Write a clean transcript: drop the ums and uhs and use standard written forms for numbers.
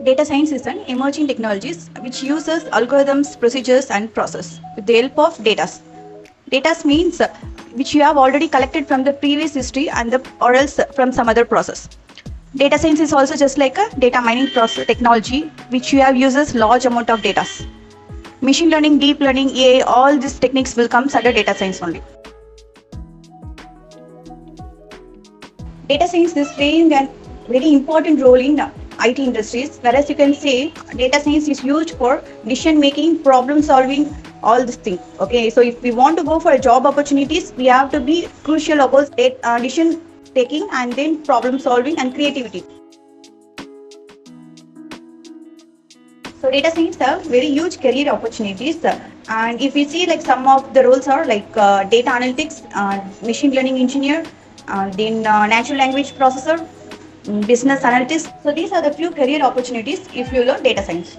Data science is an emerging technologies which uses algorithms, procedures, and process with the help of data. Data means which you have already collected from the previous history and or else from some other process. Data science is also just like a data mining process technology which you have uses large amount of data. Machine learning, deep learning, AI, all these techniques will come under data science only. Data science is playing a very important role in IT industries, whereas you can say data science is used for decision making, problem solving, all these things. Okay, so if we want to go for job opportunities, we have to be crucial about decision taking and then problem solving and creativity. So data science have very huge career opportunities, and if we see like some of the roles are like data analytics, machine learning engineer, then natural language processor, business analytics. So these are the few career opportunities if you learn data science.